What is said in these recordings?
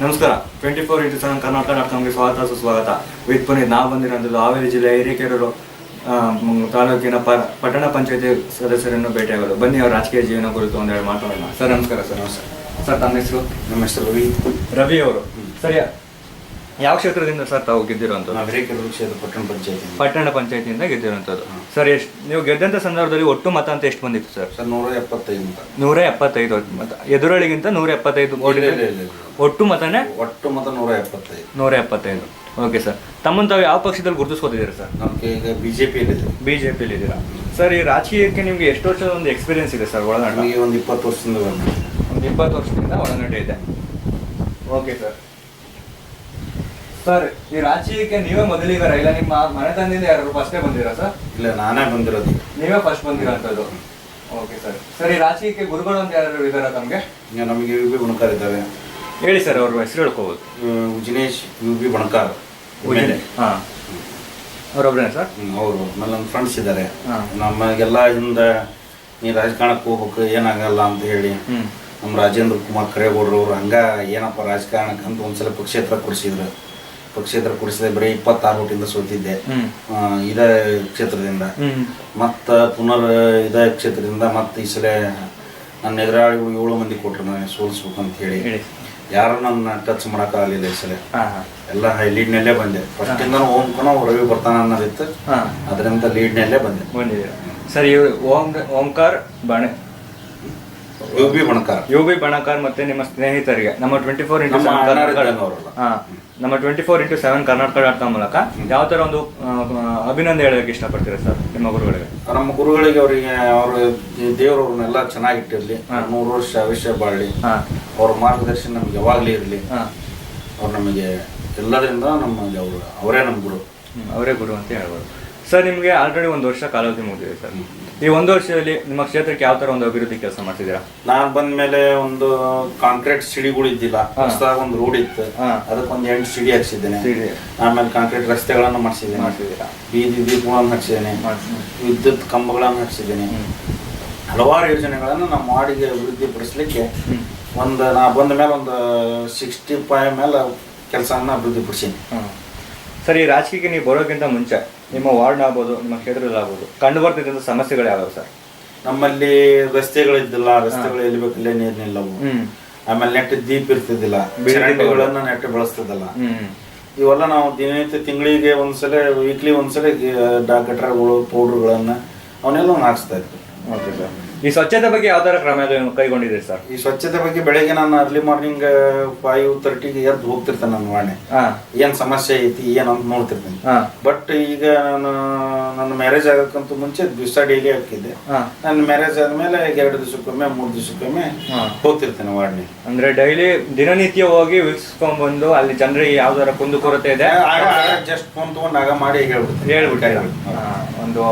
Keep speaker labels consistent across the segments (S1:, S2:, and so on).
S1: ನಮಸ್ಕಾರ. 24x7 ಕರ್ನಾಟಕ.comಗೆ ಸ್ವಾಗತ ಸುಸ್ವಾಗತ. ವಿತ್ ಪುನೀತ್. ನಾವು ಬಂದಿರೋದು ಹಾವೇರಿ ಜಿಲ್ಲೆ ಹಿರೇಕೆರೂರು ತಾಲೂಕಿನ ಪಟ್ಟಣ ಪಂಚಾಯತಿ ಸದಸ್ಯರನ್ನು ಭೇಟಿಯಾಗಲು. ಬನ್ನಿ ಅವರ ರಾಜಕೀಯ ಜೀವನ ಕುರಿತು ಒಂದೆರಡು ಮಾತಾಡೋಣ. ಸರ್ ನಮಸ್ಕಾರ. ಸರ್ ನಮಸ್ಕಾರ. ಸರ್ ತಮ್ಮ ಹೆಸರು?
S2: ನಮ್ಮ ಹೆಸರು ರವಿ.
S1: ರವಿ ಅವರು. ಸರಿ, ಯಾವ ಕ್ಷೇತ್ರದಿಂದ ಸರ್ ತಾವು ಗೆದ್ದಿರುವಂಥದ್ದು?
S2: ಹಿರೇಕೆರೂರು ಕ್ಷೇತ್ರ
S1: ಪಟ್ಟಣ ಪಂಚಾಯತಿಯಿಂದ ಗೆದ್ದಿರುವಂಥದ್ದು. ಸರ್ ನೀವು ಗೆದ್ದಂಥ ಸಂದರ್ಭದಲ್ಲಿ ಒಟ್ಟು ಮತ ಅಂತ ಎಷ್ಟು ಬಂದಿತ್ತು ಸರ್?
S2: 175 ಮತ.
S1: 175 ಮತ. ಎದುರಳಿಗಿಂತ 175 ಒಟ್ಟು ಮತನೇ?
S2: ಒಟ್ಟು ಮತ 175.
S1: 175. Okay sir. ತಮ್ಮನ್ನು ತಾವು ಯಾವ ಪಕ್ಷದಲ್ಲಿ ಗುರುತಿಸ್ಕೋತಿದ್ದೀರಾ ಸರ್?
S2: ನಮಗೆ ಈಗ ಬಿಜೆಪಿಯಲ್ಲಿ
S1: ಇದ್ದೀರಾ ಸರ್. ಈ ರಾಜಕೀಯಕ್ಕೆ ನಿಮ್ಗೆ ಎಷ್ಟು ವರ್ಷದ ಒಂದು ಎಕ್ಸ್ಪೀರಿಯನ್ಸ್ ಇದೆ ಸರ್? ಒಳಗಡೆ
S2: ನಮಗೆ ಒಂದು 20 ವರ್ಷದಿಂದ
S1: ಒಂದು 20 ವರ್ಷದಿಂದ ಒಳಗಡೆ ಇದೆ. Okay sir. ಸರ್, ಈ ರಾಜಕೀಯಕ್ಕೆ ನೀವೇ ಮೊದಲಿಗಾರ ಇಲ್ಲ ನಿಮ್ಮ ಮನೆ ತಂದಿಂದ ಯಾರು ಫಸ್ಟೇ ಬಂದಿರಾ ಸರ್?
S2: ಇಲ್ಲ, ನಾನೇ ಬಂದಿರೋದು.
S1: ನೀವೇ ಫಸ್ಟ್ ಬಂದಿರೋಂಥದ್ದು. Okay sir. ಸರ್, ಈ ರಾಜಕೀಯಕ್ಕೆ ಗುರುಗಳು ಅಂತ ಯಾರು ಇದ್ದಾರಾ ತಮಗೆ?
S2: ಈಗ ನಮಗೆ ಯು ಬಿ ಬಣಕಾರ್ ಇದ್ದಾರೆ.
S1: ಹೇಳಿ ಸರ್, ಅವ್ರ ಹೆಸರು ಹೇಳ್ಕೋಬೋದು.
S2: ಉಜಿನೇಶ್ ಯು ಬಿ ಬಣಕಾರ್.
S1: ಹಾಂ, ಅವರೊಬ್ಬರೇ ಸರ್?
S2: ಅವರು. ಆಮೇಲೆ ನಮ್ಮ ಫ್ರೆಂಡ್ಸ್ ಇದ್ದಾರೆ. ನಮಗೆಲ್ಲ ಹಿಂದೆ ನೀ ರಾಜಕಾರಣಕ್ಕೆ ಹೋಗ್ಬೇಕು, ಏನಾಗಲ್ಲ ಅಂತ ಹೇಳಿ ನಮ್ಮ ರಾಜೇಂದ್ರ ಕುಮಾರ್ ಕರೇಗೌಡರು ಅವರು ಹಂಗ ಏನಪ್ಪ ರಾಜಕಾರಣಕ್ಕೆ ಅಂತ ಒಂದ್ಸಲ ಪಕ್ಷೇತರ ಕೊಡಿಸಿದ್ರು. ಪಕ್ಷೇತರ ಕೊಡಿಸಿದೆ ಬರೀ 26 ಓಟಿಂದ ಸೋತಿದ್ದೆ ಇದೇ ಕ್ಷೇತ್ರದಿಂದ. ಮತ್ತು ಪುನರ್ ಇದೇ ಕ್ಷೇತ್ರದಿಂದ ಮತ್ತೆ ಈ ಸಲ ನನ್ನ ಎದುರಾಳಿಗಳು 7 ಮಂದಿ ಕೊಟ್ಟರು ನಾನು ಸೋಲಿಸ್ಬೇಕು ಅಂತ ಹೇಳಿ. ಯಾರು ನನ್ನ ಟಚ್ ಮಾಡೋಕ್ಕಾಗಲಿಲ್ಲ ಈ ಸಲ. ಎಲ್ಲ ಹೈ ಲೀಡ್ನಲ್ಲೇ ಬಂದೆ. ಫಸ್ಟಿಂದ ಓಂಕನೋ ರವಿ ಬರ್ತಾನ ಅನ್ನೋದಿತ್ತು, ಅದರಿಂದ ಲೀಡ್ನಲ್ಲೇ ಬಂದೆ.
S1: ಸರ್, ಇವರು ಓಂಕಾರ್ ಬಾಣೆ
S2: ಯು ಬಿ ಬಣಕಾರ್
S1: ಮತ್ತೆ ನಿಮ್ಮ ಸ್ನೇಹಿತರಿಗೆ ನಮ್ಮ 24x7 ಕರ್ನಾಟಕ.com ಮೂಲಕ ಯಾವ ತರ ಒಂದು ಅಭಿನಂದನೆ ಹೇಳೋಕೆ ಇಷ್ಟಪಡ್ತೀರಾ ಸರ್ ನಿಮ್ಮ ಗುರುಗಳಿಗೆ?
S2: ನಮ್ಮ ಗುರುಗಳಿಗೆ ಅವರಿಗೆ ಅವರು ದೇವರವ್ರನ್ನೆಲ್ಲ ಚೆನ್ನಾಗಿಟ್ಟಿರ್ಲಿ, 100 ವರ್ಷ ಆಯುಷ್ಯ ಬಾಳಲಿ, ಅವ್ರ ಮಾರ್ಗದರ್ಶನ ನಮ್ಗೆ ಯಾವಾಗಲೇ ಇರಲಿ. ಅವ್ರು ನಮಗೆ ಎಲ್ಲದರಿಂದ ನಮಗೆ ಅವರೇ ನಮ್ಮ ಗುರು.
S1: ಅವರೇ ಗುರು ಅಂತ ಹೇಳ್ಬೋದು. ಸರ್, ನಿಮಗೆ ಆಲ್ರೆಡಿ 1 ವರ್ಷ ಕಾಲಾವಧಿ ಮುಗಿದಿದೆ ಸರ್. ಈ 1 ವರ್ಷದಲ್ಲಿ ನಿಮ್ಮ ಕ್ಷೇತ್ರಕ್ಕೆ ಯಾವ ತರ ಒಂದು ಅಭಿವೃದ್ಧಿ ಕೆಲಸ ಮಾಡ್ತಿದ್ದೀರಾ?
S2: ನಾನು ಬಂದ ಮೇಲೆ ಒಂದು ಕಾಂಕ್ರೀಟ್ ಸಿಡಿಗಳು ಇದ್ದಿಲ್ಲ, ಹೊಸದಾಗಿ ಒಂದು ರೋಡ್ ಇತ್ತು, ಅದಕ್ಕೊಂದು 8 ಸಿಡಿ ಹಾಕ್ಸಿದ್ದೇನೆ. ಆಮೇಲೆ ಕಾಂಕ್ರೀಟ್ ರಸ್ತೆಗಳನ್ನು ಮಾಡಿಸಿದ್ದೇನೆ, ಬೀದಿ ದೀಪಗಳನ್ನು ಹಾಕ್ಸಿದ್ದೇನೆ, ವಿದ್ಯುತ್ ಕಂಬಗಳನ್ನು ಹಾಕ್ಸಿದ್ದೇನೆ. ಹಲವಾರು ಯೋಜನೆಗಳನ್ನು ನಮ್ಮ ವಾರ್ಡಿಗೆ ಅಭಿವೃದ್ಧಿ ಪಡಿಸಲಿಕ್ಕೆ ನಾ ಬಂದ ಮೇಲೆ ಒಂದು 65 ಮೇಲೆ ಕೆಲಸವನ್ನು ಅಭಿವೃದ್ಧಿ ಪಡಿಸೀನಿ.
S1: ಸರ್, ಈ ರಾಜಕೀಯಕ್ಕೆ ನೀವು ಬರೋಕ್ಕಿಂತ ಮುಂಚೆ ನಿಮ್ಮ ವಾರ್ಡ್ ಆಗ್ಬೋದು, ನಿಮ್ಮ ಕ್ಷೇತ್ರದಲ್ಲಿ ಆಗ್ಬೋದು, ಕಂಡು ಬರ್ತಿದ್ದಂಥ ಸಮಸ್ಯೆಗಳು ಯಾವ್ಯಾವ ಸರ್?
S2: ನಮ್ಮಲ್ಲಿ ರಸ್ತೆಗಳಿದ್ದಿಲ್ಲ, ರಸ್ತೆಗಳು ಎಲ್ಲಿ ಬೇಕಲ್ಲೇ ನೀರು ನಿಲ್ಲವು. ಆಮೇಲೆ ನೆಟ್ ದೀಪ ಇರ್ತಿದ್ದಿಲ್ಲ, ಚರಂಡಿಗಳನ್ನ ನೆಟ್ ಬೆಳೆಸ್ತಿದ್ದಲ್ಲ. ಇವೆಲ್ಲ ನಾವು ದಿನನಿತ್ಯ ತಿಂಗಳಿಗೆ ಒಂದ್ಸಲ, ವೀಕ್ಲಿ ಒಂದ್ಸಲ ಗಟ್ರಗಳು, ಪೌಡ್ರ್ಗಳನ್ನ ಅವನ್ನೆಲ್ಲ ಹಾಕ್ಸ್ತಾ ಇದ್ವಿ.
S1: Okay sir. ಈ ಸ್ವಚ್ಛತೆ ಬಗ್ಗೆ ಯಾವ ತರ ಕ್ರಮ ಕೈಗೊಂಡಿದೆ ಸರ್?
S2: ಈ ಸ್ವಚ್ಛತೆ ಬಗ್ಗೆ ಬೆಳಗ್ಗೆ ನಾನು ಅರ್ಲಿ ಮಾರ್ನಿಂಗ್ 5:30ಗೆ ಎದ್ದು ಹೋಗ್ತಿರ್ತೇನೆ. ನನ್ನ ವಾಣೆ ಏನ್ ಸಮಸ್ಯೆ ಐತಿ ಏನಂತ ನೋಡ್ತಿರ್ತೇನೆ. ಬಟ್ ಈಗ ನನ್ನ ಮ್ಯಾರೇಜ್ ಆಗಕ್ಕಂತೂ ಮುಂಚೆ ದಿವಸ ಡೈಲಿ ಹಾಕಿದ್ದೆ. ನನ್ನ ಮ್ಯಾರೇಜ್ ಆದ್ಮೇಲೆ 2 ದಿವಸಕ್ಕೊಮ್ಮೆ 3 ದಿವಸಕ್ಕೊಮ್ಮೆ ಹೋಗ್ತಿರ್ತೇನೆ ವಾರ್ಡ್ನಿ.
S1: ಅಂದ್ರೆ ಡೈಲಿ ದಿನನಿತ್ಯ ಹೋಗಿ ವೀಕ್ಷಿಸ್ಕೊಂಡ್ ಬಂದು ಅಲ್ಲಿ ಜನರಿಗೆ ಯಾವ್ದಾರ ಕುಂದು ಕೊರತೆ ಇದೆ
S2: ಜಸ್ಟ್ ಫೋನ್ ತಗೊಂಡು ಆಗ ಮಾಡಿ ಹೇಳ್ಬಿಟ್ಟೆ
S1: ಒಂದು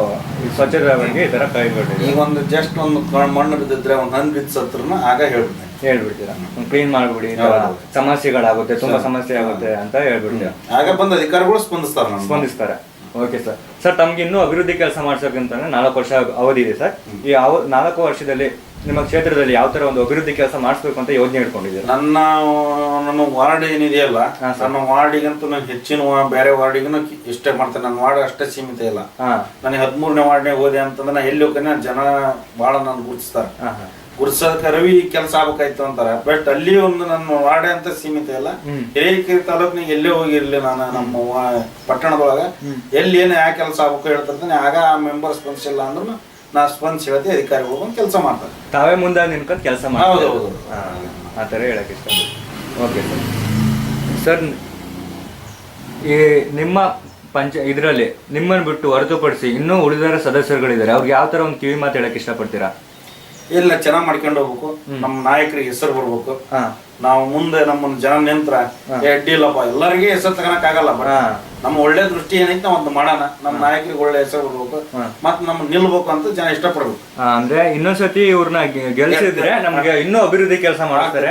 S1: ಸ್ವಚ್ಛತೆ ಬಗ್ಗೆ ಈ ತರ ಕೈಗೊಂಡಿದೆ.
S2: ಈಗ ಒಂದು ಜಸ್ಟ್ ಒಂದು ಮಣ್ಣು ಬಿದ್ದಿದ್ರೆ ಒಂದು ಹಣ್ಣು ಬಿದ್ದ ಸತ್ರನ ಆಗ
S1: ಹೇಳ್ಬಿಡ್ತೀರಾ, ಕ್ಲೀನ್ ಮಾಡ್ಬಿಡಿ, ಸಮಸ್ಯೆಗಳಾಗುತ್ತೆ, ತುಂಬಾ ಸಮಸ್ಯೆ ಆಗುತ್ತೆ ಅಂತ ಹೇಳ್ಬಿಡ್ತೀರಾ.
S2: ಆಗ ಬಂದ ಅಧಿಕಾರಿಗಳು ಸ್ಪಂದಿಸ್ತಾರೆ.
S1: Okay sir. ಸರ್, ತಮ್ಗೆ ಇನ್ನೂ ಅಭಿವೃದ್ಧಿ ಕೆಲಸ ಮಾಡ್ಸೋಕ್ಕಂತ 4 ವರ್ಷ ಅವಧಿ ಇದೆ ಸರ್. ಈ 4 ವರ್ಷದಲ್ಲಿ ನಿಮ್ಮ ಕ್ಷೇತ್ರದಲ್ಲಿ ಯಾವ ತರ ಒಂದು ಅಭಿವೃದ್ಧಿ ಕೆಲಸ ಮಾಡಿಸ್ಬೇಕು ಅಂತ ಯೋಜನೆ ಇಟ್ಕೊಂಡಿದ್ದೀರಾ?
S2: ನನ್ನ ವಾರ್ಡ್ ಏನಿದೆಯಲ್ಲ, ನನ್ನ ವಾರ್ಡಿಗಂತೂ ನಾನು ಹೆಚ್ಚಿನ ಬೇರೆ ವಾರ್ಡಿಗೂ ಇಷ್ಟೇ ಮಾಡ್ತೇನೆ. ನನ್ನ ವಾರ್ಡ್ ಅಷ್ಟೇ ಸೀಮಿತ ಇಲ್ಲ. ನನಗೆ 13ನೇ ವಾರ್ಡ್ನೇ ಹೋದೆ ಅಂತಂದ್ರೆ ನಾ ಎಲ್ಲಿ ಹೋಗ್ತೇನೆ ಜನ ಬಹಳ ನಾನು ಗುರುತಿಸ್ತಾರೆ. ಗುರುತಿಸೋದಕ್ಕೆ ರವಿ ಕೆಲಸ ಆಗ್ಬೇಕಾಯ್ತು ಅಂತಾರೆ. ಬಟ್ ಅಲ್ಲಿ ಒಂದು ನನ್ನ ವಾರ್ಡ್ ಅಂತ ಸೀಮಿತ ಇಲ್ಲ. ಹಿರೇಕೆರೆ ತಾಲೂಕಿನಾಗ ಎಲ್ಲೇ ಹೋಗಿರ್ಲಿ, ನಾನು ನಮ್ಮ ಪಟ್ಟಣದೊಳಗ ಎಲ್ಲಿ ಏನು ಯಾವ ಕೆಲಸ ಆಗ್ಬೇಕು ಹೇಳ್ತಿರ್ತಾನೆ. ಆಗ ಆ ಮೆಂಬರ್ ಸ್ಪಂದಿಸಿಲ್ಲ ಅಂದ್ರೂ ನಾ ಸ್ಪಂದಿಸಿ ಹೇಳ್ತೀವಿ, ಅಧಿಕಾರಿಗಳು ಬಂದು ಕೆಲಸ ಮಾಡ್ತಾರೆ.
S1: ತಾವೇ ಮುಂದೆ ನಿನ್ಕೊಂಡು ಕೆಲಸ ಮಾಡಿ ಆ ಥರ ಹೇಳಕ್ಕೆ ಇಷ್ಟ. Okay sir. ಸರ್, ಈ ನಿಮ್ಮ ಇದರಲ್ಲಿ ನಿಮ್ಮನ್ನು ಬಿಟ್ಟು ಹೊರತುಪಡಿಸಿ ಇನ್ನೂ ಉಳಿದ ಸದಸ್ಯರುಗಳಿದ್ದಾರೆ, ಅವ್ರಿಗೆ ಯಾವ ಥರ ಒಂದು ಕಿವಿ ಮಾತು ಹೇಳಕ್ಕೆ ಇಷ್ಟಪಡ್ತೀರಾ?
S2: ಎಲ್ಲ ಚೆನ್ನಾಗಿ ಮಾಡ್ಕೊಂಡು ಹೋಗ್ಬೇಕು, ನಮ್ಮ ನಾಯಕರಿಗೆ ಹೆಸರು ಬರ್ಬೇಕು. ನಾವು ಮುಂದೆ ನಮ್ಮನ್ನ ಜನ ನಿಂತ್ರ ಅಡ್ಡಿಲ್ಲಪ್ಪ, ಎಲ್ಲರಿಗೆ ಹೆಸರು ತಗೋಕ್ ಆಗಲ್ಲ. ಬಟ್ ನಮ್ಮ ಒಳ್ಳೆ ದೃಷ್ಟಿ ಏನೈತಿ ನಾವು ಒಂದು ಮಾಡೋಣ, ನಮ್ಮ ನಾಯಕರಿಗೆ ಒಳ್ಳೆ ಹೆಸರು ಬರ್ಬೇಕು, ಮತ್ ನಮ್ ನಿಲ್ಬೇಕು ಅಂತ ಜನ ಇಷ್ಟಪಡ್ಬೇಕು.
S1: ಅಂದ್ರೆ ಇನ್ನೊಂದ್ಸತಿ ಇವ್ರನ್ನ ಗೆಲ್ಸಿದ್ರೆ ನಮ್ಗೆ ಇನ್ನೂ ಅಭಿವೃದ್ಧಿ ಕೆಲಸ ಮಾಡ್ತಾರೆ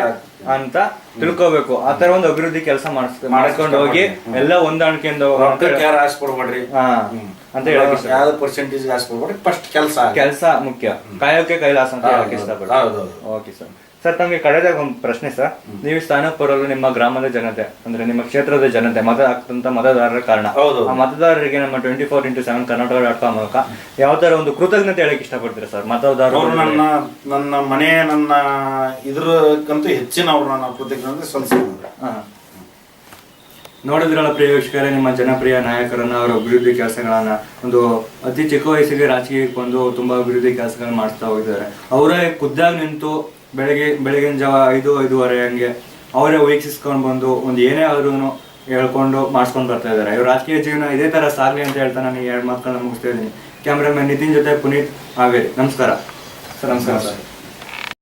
S1: ಅಂತ ತಿಳ್ಕೋಬೇಕು. ಆ ತರ ಒಂದು ಅಭಿವೃದ್ಧಿ ಕೆಲಸ ಮಾಡ್ಕೊಂಡು ಹೋಗಿ ಎಲ್ಲ ಹೊಂದಾಣಿಕೆಯಿಂದ
S2: ಯಾರು ಆಸೆ ಕೊಡ್ಬೇಡ್ರಿ
S1: ಅಂತ ಹೇಳಕ್
S2: ಯಾವ್ದು ಪರ್ಸೆಂಟೇಜ್ ಆಸೆ ಕೊಡ್ಬೇಡ್ರಿ. ಫಸ್ಟ್ ಕೆಲಸ
S1: ಮುಖ್ಯ, ಕಾಯೋಕೆ ಕೈಲಾಸ ಅಂತ ಹೇಳಕ್ ಇಷ್ಟಪಡ್ತೀನಿ. Okay sir. ಸರ್ ತಮಗೆ ಕಡೆದಾಗ ಒಂದು ಪ್ರಶ್ನೆ ಸರ್, ನೀವು ಸ್ಥಾನಕ್ಕೆ ಬರಲು ನಿಮ್ಮ ಗ್ರಾಮದ ಜನತೆ ಅಂದ್ರೆ ನಿಮ್ಮ ಕ್ಷೇತ್ರದ ಜನತೆ ಮತ ಹಾಕ್ತಂತ ಮತದಾರರ ಕಾರಣ. ಆ ಮತದಾರರಿಗೆ ನಮ್ಮ 24x7 ಕರ್ನಾಟಕ.com ಮೂಲಕ ಯಾವ ತರ ಒಂದು ಕೃತಜ್ಞತೆ ಹೇಳಕ್ ಇಷ್ಟಪಡ್ತೀರಾ ಸರ್ ಮತದಾರರು?
S2: ನನ್ನ ಮನೆ ನನ್ನ ಇದ್ರಕ್ಕಂತೂ ಹೆಚ್ಚಿನ ಅವ್ರು ನನ್ನ ಕೃತಜ್ಞತೆ ಸಲ್ಲಿಸಿದ್ರು.
S1: ನೋಡಿದ್ರಲ್ಲ ಪ್ರಿಯ ವೀಕ್ಷಕರೇ, ನಿಮ್ಮ ಜನಪ್ರಿಯ ನಾಯಕರನ್ನ ಅವರ ಅಭಿವೃದ್ಧಿ ಕೆಲಸಗಳನ್ನ ಒಂದು ಅತಿ ಚಿಕ್ಕ ವಯಸ್ಸಿಗೆ ರಾಜಕೀಯಕ್ಕೆ ಬಂದು ತುಂಬಾ ಅಭಿವೃದ್ಧಿ ಕೆಲಸಗಳನ್ನ ಮಾಡ್ತಾ ಹೋಗಿದ್ದಾರೆ. ಅವರೇ ಖುದ್ದಾಗಿ ನಿಂತು ಬೆಳಗಿನ ಜಾವ 5-5:30 ಹಂಗೆ ಅವರೇ ವೀಕ್ಷಿಸ್ಕೊಂಡು ಬಂದು ಒಂದು ಏನೇ ಆದ್ರೂ ಹೇಳ್ಕೊಂಡು ಮಾಡಿಸ್ಕೊಂಡು ಬರ್ತಾ ಇದ್ದಾರೆ. ಇವ್ರ ರಾಜಕೀಯ ಜೀವನ ಇದೇ ತರ ಸಾಗಲಿ ಅಂತ ಹೇಳ್ತಾ ನಾನು 2 ಮಾತುಗಳನ್ನ ಮುಗಿಸ್ತಾ ಇದ್ದೀನಿ. ಕ್ಯಾಮ್ರಾಮನ್ ನಿತಿನ್ ಜೊತೆ ಪುನೀತ್ ಹಾವೇರಿ. ನಮಸ್ಕಾರ ಸರ್. ನಮಸ್ಕಾರ ಸರ್.